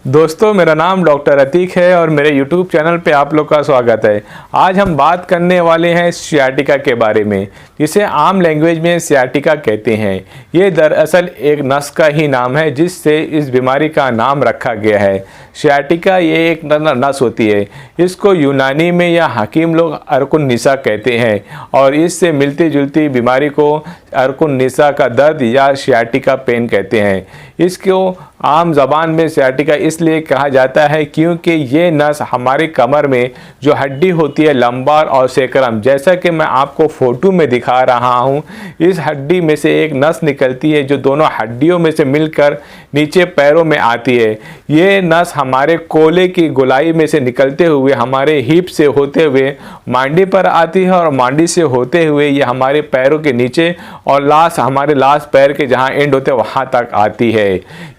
दोस्तों, मेरा नाम डॉक्टर अतीक है और मेरे YouTube चैनल पे आप लोग का स्वागत है। आज हम बात करने वाले हैं सियाटिका के बारे में, जिसे आम लैंग्वेज में सियाटिका कहते हैं। ये दरअसल एक नस का ही नाम है जिससे इस बीमारी का नाम रखा गया है। सियाटिका ये एक नस होती है। इसको यूनानी में या हकीम लोग अर्कुन निसा कहते हैं और इससे मिलती जुलती बीमारी को अर्कुन निसा का दर्द या सियाटिका पेन कहते हैं। इसको आम ज़बान में सियाटिका इसलिए कहा जाता है क्योंकि ये नस हमारे कमर में जो हड्डी होती है लंबार और सेक्रम, जैसा कि मैं आपको फ़ोटो में दिखा रहा हूँ, इस हड्डी में से एक नस निकलती है जो दोनों हड्डियों में से मिलकर नीचे पैरों में आती है। ये नस हमारे कोले की गोलाई में से निकलते हुए हमारे हिप से होते हुए मांडी पर आती है और मांडी से होते हुए ये हमारे पैरों के नीचे और हमारे लास्ट पैर के जहाँ एंड होते हैं वहाँ तक आती है।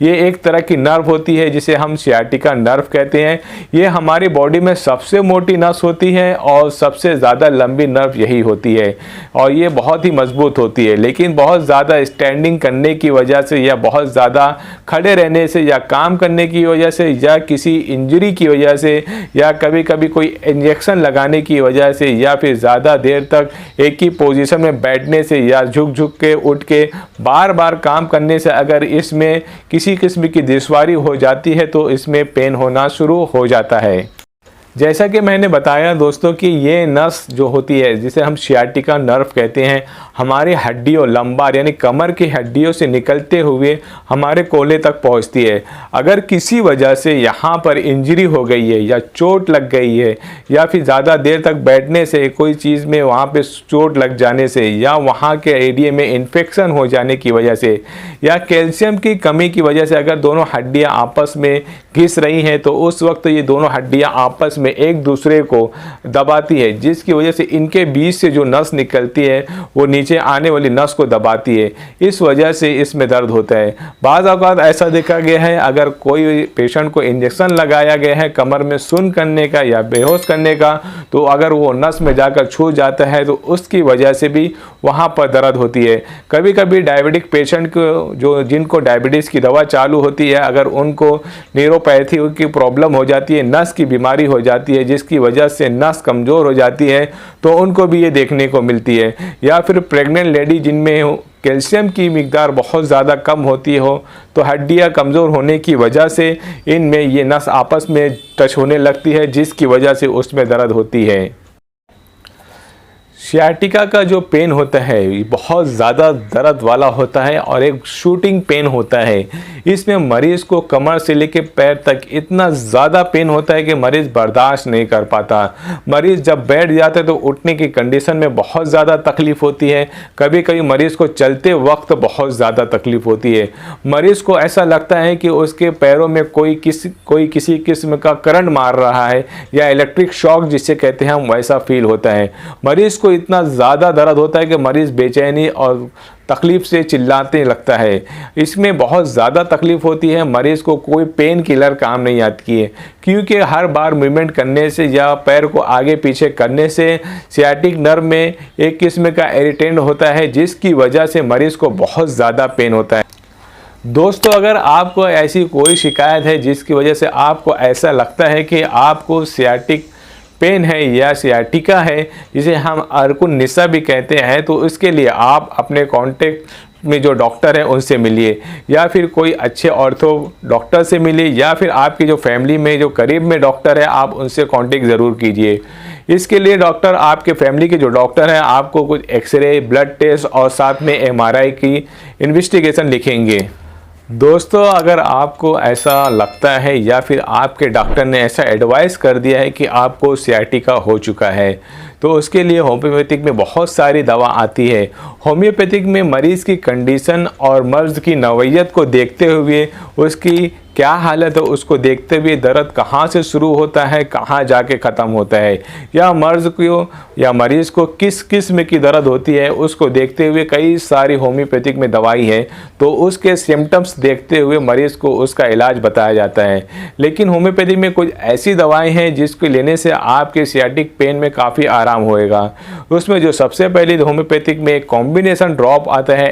ये एक तरह की नर्व होती है जिसे हम सियाटिका नर्व कहते हैं। ये हमारी बॉडी में सबसे मोटी नस होती है और सबसे ज़्यादा लंबी नर्व यही होती है और ये बहुत ही मजबूत होती है। लेकिन बहुत ज़्यादा स्टैंडिंग करने की वजह से या बहुत ज़्यादा खड़े रहने से या काम करने की वजह से या किसी इंजरी की वजह से या कभी कभी कोई इंजेक्शन लगाने की वजह से या फिर ज़्यादा देर तक एक ही पोजीशन में बैठने से या झुक झुक के उठ के बार बार काम करने से अगर इसमें किसी किस्म की दुश्वारी हो जाती है तो इसमें पेन होना शुरू हो जाता है। जैसा कि मैंने बताया दोस्तों कि ये नस जो होती है जिसे हम सियाटिका नर्व कहते हैं, हमारी हड्डियों लंबार यानी कमर की हड्डियों से निकलते हुए हमारे कोले तक पहुंचती है। अगर किसी वजह से यहाँ पर इंजरी हो गई है या चोट लग गई है या फिर ज़्यादा देर तक बैठने से कोई चीज़ में वहाँ पे चोट लग जाने से या वहाँ के एरिया में इन्फेक्शन हो जाने की वजह से या कैल्शियम की कमी की वजह से अगर दोनों हड्डियाँ आपस में घिस रही हैं तो उस वक्त ये दोनों हड्डियाँ आपस में एक दूसरे को दबाती है, जिसकी वजह से इनके बीच से जो नस निकलती है वो नीचे आने वाली नस को दबाती है। इस वजह से इसमें दर्द होता है। बाज़ औक़ात ऐसा देखा गया है अगर कोई पेशेंट को इंजेक्शन लगाया गया है कमर में सुन्न करने का या बेहोश करने का, तो अगर वो नस में जाकर छू जाता है तो उसकी वजह से भी वहाँ पर दर्द होती है। कभी कभी डायबिटिक पेशेंट को जिनको डायबिटीज़ की दवा चालू होती है, अगर उनको न्यूरोपैथी की प्रॉब्लम हो जाती है, नस की बीमारी हो जाती है जिसकी वजह से नस कमज़ोर हो जाती है, तो उनको भी ये देखने को मिलती है। या फिर प्रेग्नेंट लेडी जिनमें कैल्शियम की मिकदार बहुत ज़्यादा कम होती हो तो हड्डियाँ कमज़ोर होने की वजह से इनमें ये नस आपस में टच होने लगती है जिसकी वजह से उसमें दर्द होती है। सियाटिका का जो पेन होता है ये बहुत ज़्यादा दर्द वाला होता है और एक शूटिंग पेन होता है। इसमें मरीज़ को कमर से लेकर पैर तक इतना ज़्यादा पेन होता है कि मरीज़ बर्दाश्त नहीं कर पाता। मरीज़ जब बैठ जाता है तो उठने की कंडीशन में बहुत ज़्यादा तकलीफ़ होती है। कभी कभी मरीज़ को चलते वक्त बहुत ज़्यादा तकलीफ़ होती है। मरीज़ को ऐसा लगता है कि उसके पैरों में कोई किसी किस्म का करंट मार रहा है या इलेक्ट्रिक शॉक जिसे कहते हैं हम, वैसा फील होता है। मरीज़ को इतना ज़्यादा दर्द होता है कि मरीज़ बेचैनी और तकलीफ़ से चिल्लाने लगता है। इसमें बहुत ज़्यादा तकलीफ़ होती है। मरीज़ को कोई पेन किलर काम नहीं आती है क्योंकि हर बार मूवमेंट करने से या पैर को आगे पीछे करने से सियाटिक नर्व में एक किस्म का इरिटेंट होता है जिसकी वजह से मरीज़ को बहुत ज़्यादा पेन होता है। दोस्तों, अगर आपको ऐसी कोई शिकायत है जिसकी वजह से आपको ऐसा लगता है कि आपको सियाटिक पेन है या सियाटिका है जिसे हम अर्कुन निसा भी कहते हैं, तो इसके लिए आप अपने कांटेक्ट में जो डॉक्टर हैं उनसे मिलिए या फिर कोई अच्छे ऑर्थो डॉक्टर से मिलिए या फिर आपकी जो फैमिली में जो करीब में डॉक्टर है आप उनसे कांटेक्ट ज़रूर कीजिए। इसके लिए डॉक्टर आपके फैमिली के जो डॉक्टर हैं आपको कुछ एक्सरे, ब्लड टेस्ट और साथ में MRI की इन्वेस्टिगेशन लिखेंगे। दोस्तों, अगर आपको ऐसा लगता है या फिर आपके डॉक्टर ने ऐसा एडवाइस कर दिया है कि आपको सियाटिका हो चुका है तो उसके लिए होम्योपैथिक में बहुत सारी दवा आती है। होम्योपैथिक में मरीज़ की कंडीशन और मर्ज़ की नौइयत को देखते हुए उसकी क्या हालत है उसको देखते हुए दर्द कहाँ से शुरू होता है, कहाँ जाके ख़त्म होता है, या मर्ज़ को या मरीज़ को किस किस्म की दर्द होती है उसको देखते हुए कई सारी होम्योपैथिक में दवाई है तो उसके सिम्टम्स देखते हुए मरीज़ को उसका इलाज बताया जाता है। लेकिन होम्योपैथिक में कुछ ऐसी दवाएं हैं जिसको लेने से आपके सियाटिक पेन में काफ़ी आराम होएगा। उसमें जो सबसे पहले होम्योपैथिक में एक कॉम्बिनेशन ड्रॉप आता है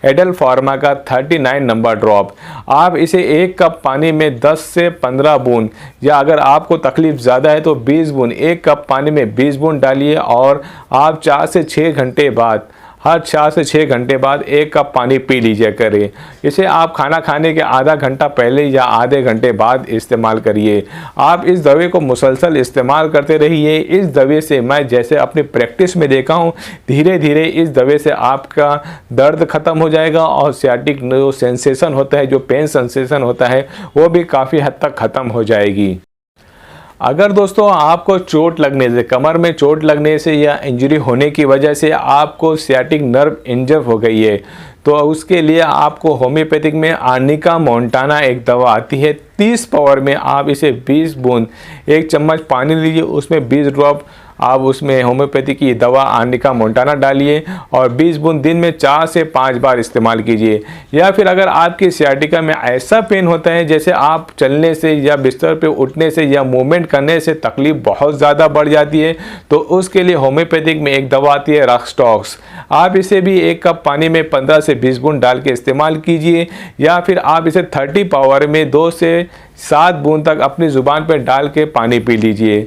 एडल फार्मा का 39 नंबर ड्रॉप। आप इसे 1 कप कप पानी में 10 से 15 बूंद, या अगर आपको तकलीफ़ ज़्यादा है तो 20 बूंद, 1 कप पानी में 20 बूंद डालिए और आप 4 से 6 घंटे बाद, हर 4 से 6 घंटे बाद 1 कप पानी पी लीजिए करें। इसे आप खाना खाने के आधा घंटा पहले या आधे घंटे बाद इस्तेमाल करिए। आप इस दवा को मुसलसल इस्तेमाल करते रहिए। इस दवा से मैं जैसे अपनी प्रैक्टिस में देखा हूँ, धीरे धीरे इस दवा से आपका दर्द ख़त्म हो जाएगा और सियाटिक जो सेंसेशन होता है, जो पेन सेंसेशन होता है, वो भी काफ़ी हद तक ख़त्म हो जाएगी। अगर दोस्तों आपको चोट लगने से, कमर में चोट लगने से या इंजरी होने की वजह से आपको सियाटिक नर्व इंजर हो गई है, तो उसके लिए आपको होम्योपैथिक में आर्निका मोंटाना एक दवा आती है 30 पावर में। आप इसे 20 बूंद, 1 चम्मच पानी लीजिए, उसमें 20 ड्रॉप आप उसमें होम्योपैथी की दवा आर्निका मोंटाना डालिए और 20 बूंद दिन में 4 से 5 बार इस्तेमाल कीजिए। या फिर अगर आपकी सियाटिका में ऐसा पेन होता है जैसे आप चलने से या बिस्तर पे उठने से या मूवमेंट करने से तकलीफ़ बहुत ज़्यादा बढ़ जाती है, तो उसके लिए होम्योपैथिक में एक दवा आती है रक्सटॉक्स। आप इसे भी 1 कप पानी में 15 से 20 बूंद डाल के इस्तेमाल कीजिए, या फिर आप इसे 30 पावर में 2 से 7 बूंद तक अपनी ज़ुबान पर डाल के पानी पी लीजिए।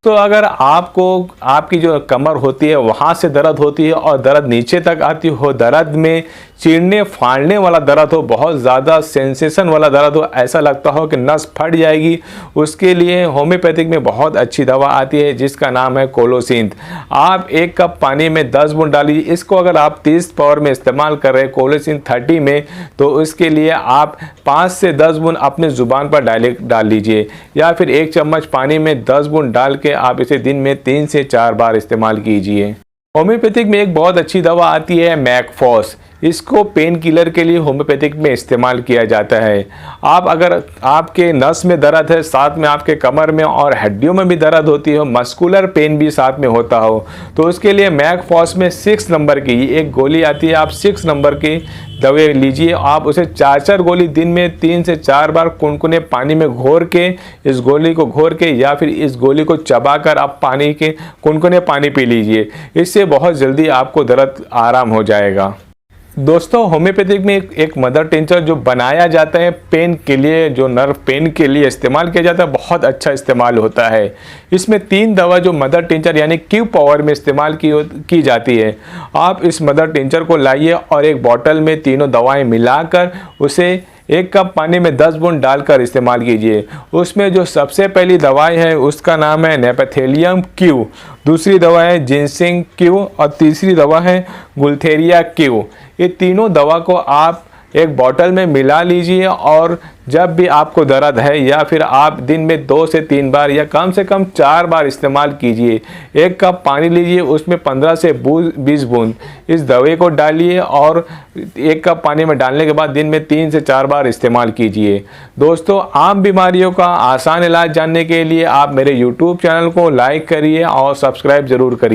तो अगर आपको आपकी जो कमर होती है वहाँ से दर्द होती है और दर्द नीचे तक आती हो, दर्द में चीरने फाड़ने वाला दर्द हो, बहुत ज़्यादा सेंसेशन वाला दर्द हो, ऐसा लगता हो कि नस फट जाएगी, उसके लिए होम्योपैथिक में बहुत अच्छी दवा आती है जिसका नाम है कोलोसिंथ। आप 1 कप पानी में 10 बूंद डालिए। इसको अगर आप 30 पावर में इस्तेमाल कर रहे हैं, कोलोसिंथ 30 में, तो उसके लिए आप 5 से 10 बूंद अपने ज़ुबान पर डाल लीजिए, या फिर 1 चम्मच पानी में 10 बूंद डाल के आप इसे दिन में 3 से 4 बार इस्तेमाल कीजिए। होम्योपैथिक में एक बहुत अच्छी दवा आती है मैकफॉस। इसको पेन किलर के लिए होम्योपैथिक में इस्तेमाल किया जाता है। आप अगर आपके नस में दर्द है, साथ में आपके कमर में और हड्डियों में भी दर्द होती हो, मस्कुलर पेन भी साथ में होता हो, तो उसके लिए मैकफॉस में 6 नंबर की एक गोली आती है। आप 6 नंबर की दवा लीजिए। आप उसे 4 गोली दिन में 3 से 4 बार कुनकुने पानी में घोर के, इस गोली को घोर के या फिर इस गोली को चबाकर आप पानी के कुनकुने पानी पी लीजिए। इससे बहुत जल्दी आपको दर्द आराम हो जाएगा। दोस्तों होम्योपैथिक में एक मदर टिंचर जो बनाया जाता है पेन के लिए, जो नर्व पेन के लिए इस्तेमाल किया जाता है, बहुत अच्छा इस्तेमाल होता है। इसमें 3 दवा जो मदर टिंचर यानी क्यू पावर में इस्तेमाल की जाती है। आप इस मदर टिंचर को लाइए और एक बॉटल में तीनों दवाएं मिलाकर उसे 1 कप पानी में 10 बूंद डालकर इस्तेमाल कीजिए। उसमें जो सबसे पहली दवाई है उसका नाम है नेपथेलियम क्यू, दूसरी दवा है जिनसिंग क्यू और तीसरी दवा है गुल्थेरिया क्यू। ये तीनों दवा को आप एक बॉटल में मिला लीजिए और जब भी आपको दर्द है या फिर आप दिन में 2 से 3 बार या कम से कम 4 बार इस्तेमाल कीजिए। 1 कप पानी लीजिए, उसमें 15 से 20 बूंद इस दवाई को डालिए और 1 कप पानी में डालने के बाद दिन में 3 से 4 बार इस्तेमाल कीजिए। दोस्तों आम बीमारियों का आसान इलाज जानने के लिए आप मेरे YouTube चैनल को लाइक करिए और सब्सक्राइब ज़रूर करिए।